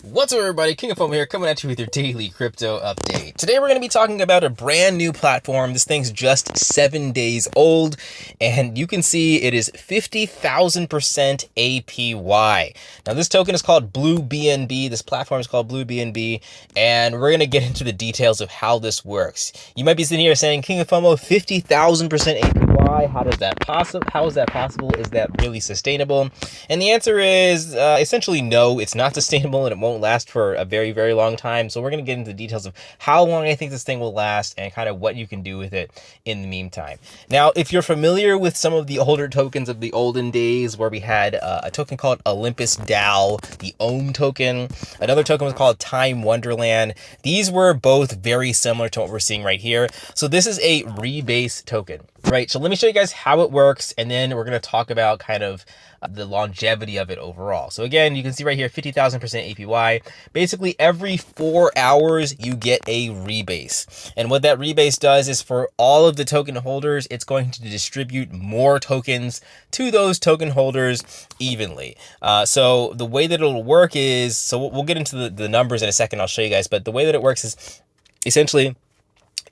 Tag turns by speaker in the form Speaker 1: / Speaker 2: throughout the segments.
Speaker 1: What's up, everybody? King of Fomo here, coming at you with your daily crypto update. Today we're going to be talking about a brand new platform. This thing's just 7 days old, and you can see it is 50,000% APY. Now, this token is called bluebnb. This platform is called bluebnb, and we're going to get into the details of how this works. You might be sitting here saying, King of Fomo, 50,000% APY. How is that possible? Is that really sustainable? And the answer is essentially no, it's not sustainable and it won't last for a very, very long time. So we're going to get into the details of how long I think this thing will last and kind of what you can do with it in the meantime. Now, if you're familiar with some of the older tokens of the olden days where we had a token called Olympus DAO, the Ohm token, another token was called Time Wonderland. These were both very similar to what we're seeing right here. So this is a rebase token, right? So let me show you guys how it works, and then we're going to talk about kind of the longevity of it overall. So again, you can see right here, 50,000% APY. Basically, every 4 hours, you get a rebase. And what that rebase does is for all of the token holders, it's going to distribute more tokens to those token holders evenly. So the way that it'll work is, so we'll get into the numbers in a second, I'll show you guys, but the way that it works is essentially,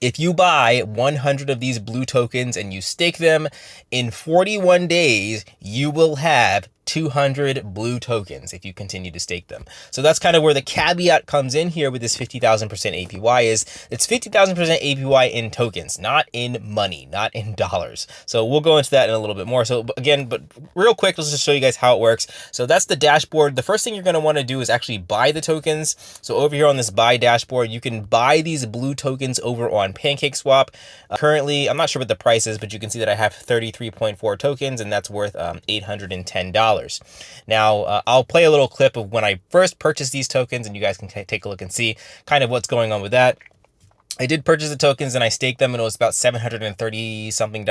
Speaker 1: if you buy 100 of these blue tokens and you stake them, in 41 days, you will have 200 blue tokens if you continue to stake them. So that's kind of where the caveat comes in here with this 50,000% APY is it's 50,000% APY in tokens, not in money, not in dollars. So we'll go into that in a little bit more. So again, but real quick, let's just show you guys how it works. So that's the dashboard. The first thing you're going to want to do is actually buy the tokens. So over here on this buy dashboard, you can buy these blue tokens over on PancakeSwap. Currently, I'm not sure what the price is, but you can see that I have 33.4 tokens and that's worth $810. Now, I'll play a little clip of when I first purchased these tokens and you guys can take a look and see kind of what's going on with that. I did purchase the tokens and I staked them and it was about $730 something.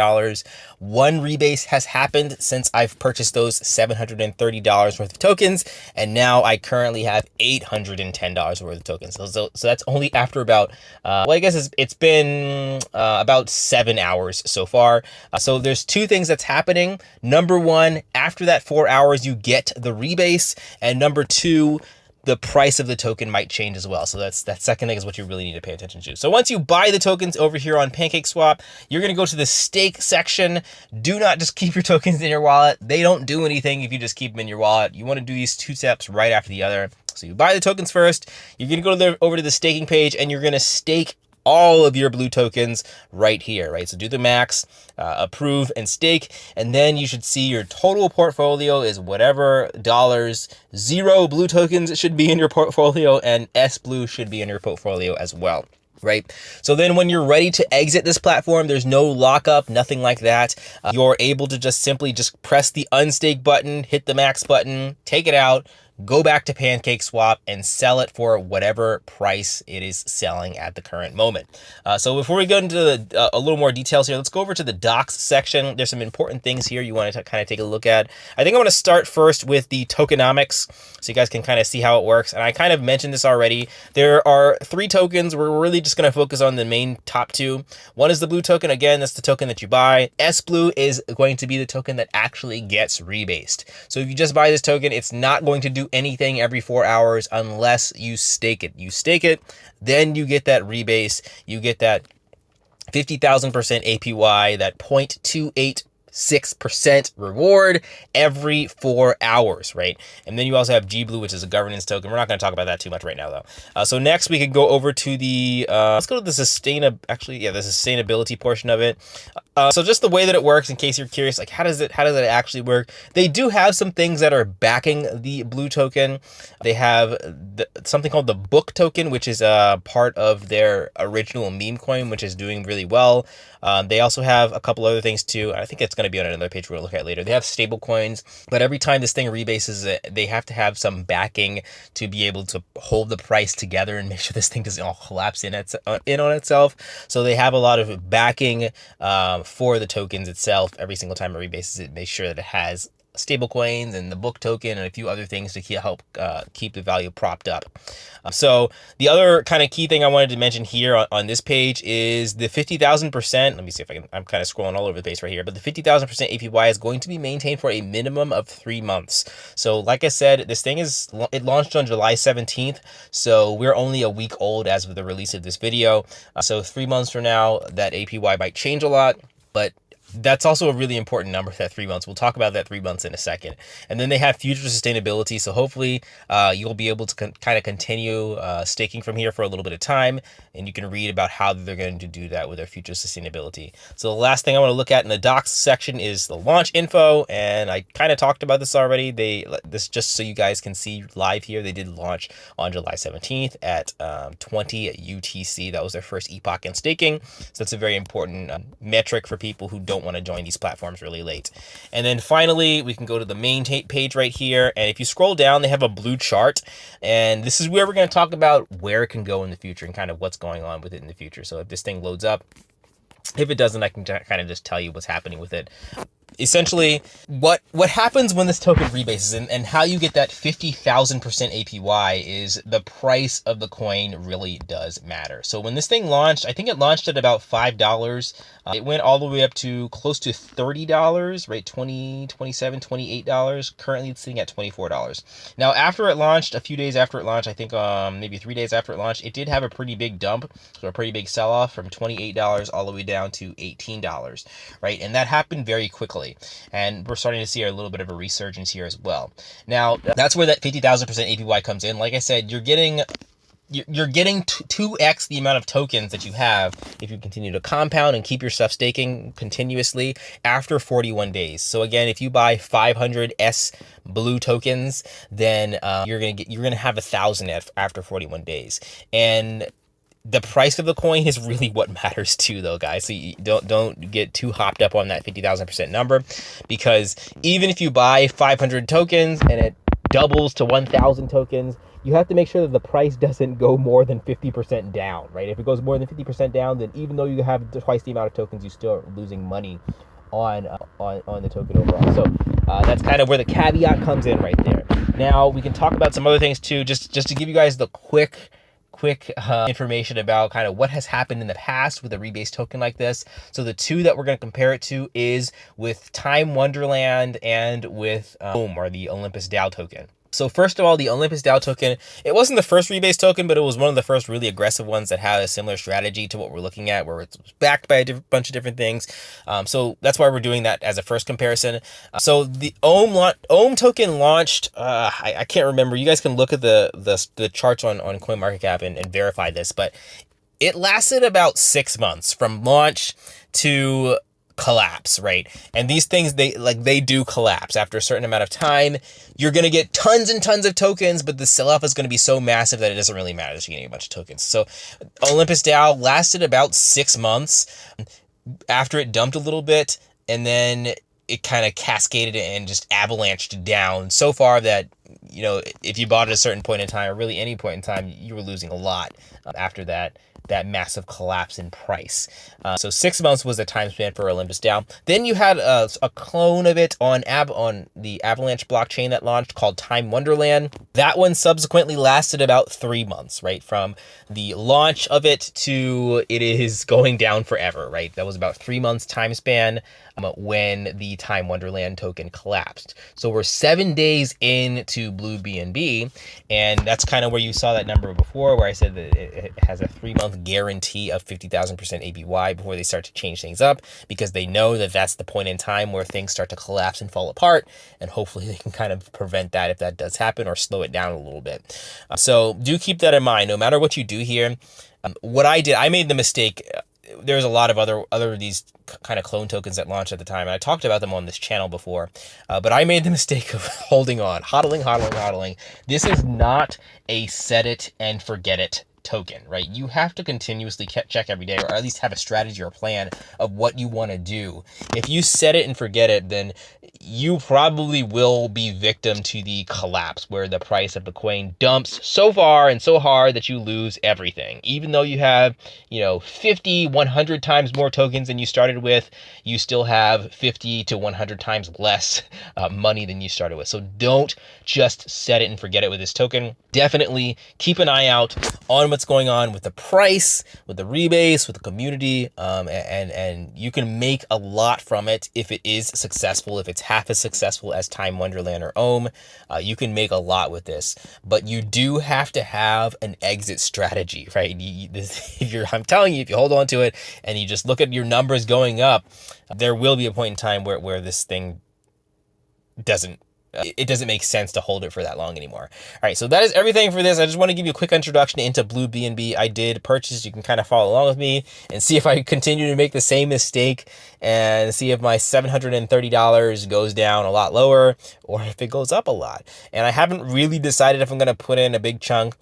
Speaker 1: One rebase has happened since I've purchased those $730 worth of tokens. And now I currently have $810 worth of tokens. So that's only after about, well, I guess it's been about 7 hours so far. So there's two things that's happening. Number one, after that 4 hours, you get the rebase. And number two, the price of the token might change as well. So that second thing is what you really need to pay attention to. So once you buy the tokens over here on PancakeSwap, you're going to go to the stake section. Do not just keep your tokens in your wallet. They don't do anything if you just keep them in your wallet. You want to do these two steps right after the other. So you buy the tokens first. You're going to go over to the staking page and you're going to stake all of your blue tokens right here, right? So do the max, approve and stake, and then you should see your total portfolio is whatever dollars. 0 blue tokens should be in your portfolio and S blue should be in your portfolio as well. Right. So then when you're ready to exit this platform, there's no lockup, nothing like that. You're able to just simply press the unstake button, hit the max button, take it out, go back to PancakeSwap and sell it for whatever price it is selling at the current moment. So before we go into a little more details here, let's go over to the docs section. There's some important things here you want to kind of take a look at. I think I want to start first with the tokenomics so you guys can kind of see how it works. And I kind of mentioned this already. There are 3 tokens. We're really just going to focus on the main top 2. One is the blue token. Again, that's the token that you buy. S blue is going to be the token that actually gets rebased. So if you just buy this token, it's not going to do anything every 4 hours unless you stake it. You stake it, then you get that rebase. You get that 50,000% APY, that 0.286% reward every 4 hours, right? And then you also have G Blue, which is a governance token. We're not going to talk about that too much right now, though. So next we could go over to the, let's go to the sustainability portion of it. So just the way that it works, in case you're curious, like how does it actually work? They do have some things that are backing the blue token. They have something called the book token, which is a part of their original meme coin, which is doing really well. They also have a couple other things too. I think it's going to be on another page we're going to look at later. They have stable coins, but every time this thing rebases, they have to have some backing to be able to hold the price together and make sure this thing doesn't all collapse in on itself. So they have a lot of backing for the tokens itself. Every single time it rebases, it makes sure that it has stable coins and the book token and a few other things to help keep the value propped up. So the other kind of key thing I wanted to mention here on this page is the 50,000%. Let me see if I can, I'm kind of scrolling all over the place right here, but the 50,000% APY is going to be maintained for a minimum of 3 months. So like I said, this thing it launched on July 17th. So we're only a week old as of the release of this video. So 3 months from now, that APY might change a lot, but that's also a really important number, that 3 months. We'll talk about that 3 months in a second. And then they have future sustainability. So hopefully you'll be able to kind of continue staking from here for a little bit of time. And you can read about how they're going to do that with their future sustainability. So the last thing I want to look at in the docs section is the launch info. And I kind of talked about this already. This just so you guys can see live here. They did launch on July 17th at 20 UTC. That was their first epoch in staking. So that's a very important metric for people who don't want to join these platforms really late. And then finally, we can go to the main page right here. And if you scroll down, they have a blue chart. And this is where we're going to talk about where it can go in the future and kind of what's going on with it in the future. So if this thing loads up, if it doesn't, I can kind of just tell you what's happening with it. Essentially, what happens when this token rebases and how you get that 50,000% APY is the price of the coin really does matter. So when this thing launched, I think it launched at about $5. It went all the way up to close to $30, right? $20, $27, $28. Currently it's sitting at $24. Now, after it launched, a few days after it launched, I think maybe 3 days after it launched, it did have a pretty big dump, so a pretty big sell-off from $28 all the way down to $18, right? And that happened very quickly. And we're starting to see a little bit of a resurgence here as well. Now, that's where that 50,000% APY comes in. Like I said, you're getting 2x the amount of tokens that you have if you continue to compound and keep your stuff staking continuously after 41 days. So again, if you buy 500 S blue tokens, then you're gonna have 1,000 after 41 days. And the price of the coin is really what matters too, though, guys. So you don't get too hopped up on that 50,000% number, because even if you buy 500 tokens and it doubles to 1,000 tokens, you have to make sure that the price doesn't go more than 50% down, right? If it goes more than 50% down, then even though you have twice the amount of tokens, you still are losing money on the token overall. So that's kind of where the caveat comes in right there. Now we can talk about some other things too, just to give you guys the quick information about kind of what has happened in the past with a rebase token like this. So the two that we're going to compare it to is with Time Wonderland and with Fomo, or the Olympus DAO token. So first of all, the Olympus DAO token, it wasn't the first rebase token, but it was one of the first really aggressive ones that had a similar strategy to what we're looking at, where it's backed by a bunch of different things. So that's why we're doing that as a first comparison. So the Ohm token launched, I can't remember. You guys can look at the charts on CoinMarketCap and verify this, but it lasted about 6 months from launch to collapse, right? And these things, they do collapse after a certain amount of time. You're going to get tons and tons of tokens, but the sell-off is going to be so massive that it doesn't really matter that you're getting a bunch of tokens. So Olympus DAO lasted about 6 months after it dumped a little bit, and then it kind of cascaded and just avalanched down so far that, you know, if you bought at a certain point in time, or really any point in time, you were losing a lot after that massive collapse in price. So 6 months was the time span for Olympus DAO. Then you had a clone of it on the Avalanche blockchain that launched called Time Wonderland. That one subsequently lasted about 3 months, right? From the launch of it to it is going down forever, right? That was about 3 months time span when the Time Wonderland token collapsed. So we're 7 days into bluebnb, and that's kind of where you saw that number before, where I said that it has a 3-month guarantee of 50,000% APY before they start to change things up, because they know that that's the point in time where things start to collapse and fall apart, and hopefully they can kind of prevent that if that does happen, or slow it down a little bit. So do keep that in mind, no matter what you do here. What I did, I made the mistake. There's a lot of other of these kind of clone tokens that launched at the time, and I talked about them on this channel before, but I made the mistake of holding on, hodling. This is not a set it and forget it token, right? You have to continuously check every day, or at least have a strategy or plan of what you want to do. If you set it and forget it, then you probably will be victim to the collapse where the price of the coin dumps so far and so hard that you lose everything. Even though you have, 50, 100 times more tokens than you started with, you still have 50 to 100 times less money than you started with. So don't just set it and forget it with this token. Definitely keep an eye out on what's going on with the price, with the rebase, with the community, and you can make a lot from it if it is successful. If it's half as successful as Time Wonderland or Ohm, you can make a lot with this. But you do have to have an exit strategy, right? I'm telling you, if you hold on to it and you just look at your numbers going up, there will be a point in time where this thing doesn't make sense to hold it for that long anymore. All right, so that is everything for this. I just want to give you a quick introduction into bluebnb. I did purchase. You can kind of follow along with me and see if I continue to make the same mistake and see if my $730 goes down a lot lower or if it goes up a lot. And I haven't really decided if I'm going to put in a big chunk.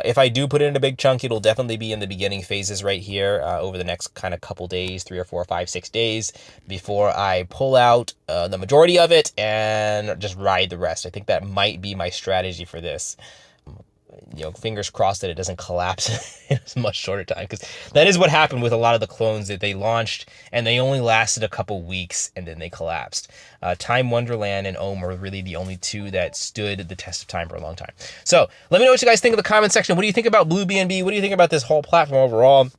Speaker 1: If I do put in a big chunk, it'll definitely be in the beginning phases right here over the next kind of couple days, 3 or 4, 5, 6 days before I pull out the majority of it and just ride the rest. I think that might be my strategy for this. Fingers crossed that it doesn't collapse in a much shorter time, because that is what happened with a lot of the clones that they launched and they only lasted a couple weeks and then they collapsed. Time Wonderland and Ohm were really the only two that stood the test of time for a long time. So let me know what you guys think in the comment section. What do you think about bluebnb? What do you think about this whole platform overall?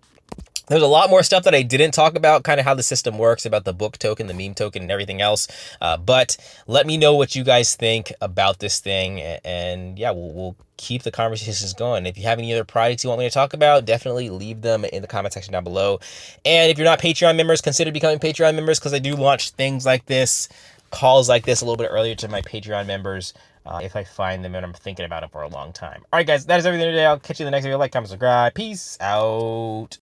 Speaker 1: There's a lot more stuff that I didn't talk about, kind of how the system works, about the book token, the meme token, and everything else. But let me know what you guys think about this thing. And yeah, we'll keep the conversations going. If you have any other projects you want me to talk about, definitely leave them in the comment section down below. And if you're not Patreon members, consider becoming Patreon members, because I do launch things like this, calls like this a little bit earlier to my Patreon members. If I find them and I'm thinking about it for a long time. All right, guys, that is everything today. I'll catch you in the next video. Like, comment, subscribe. Peace out.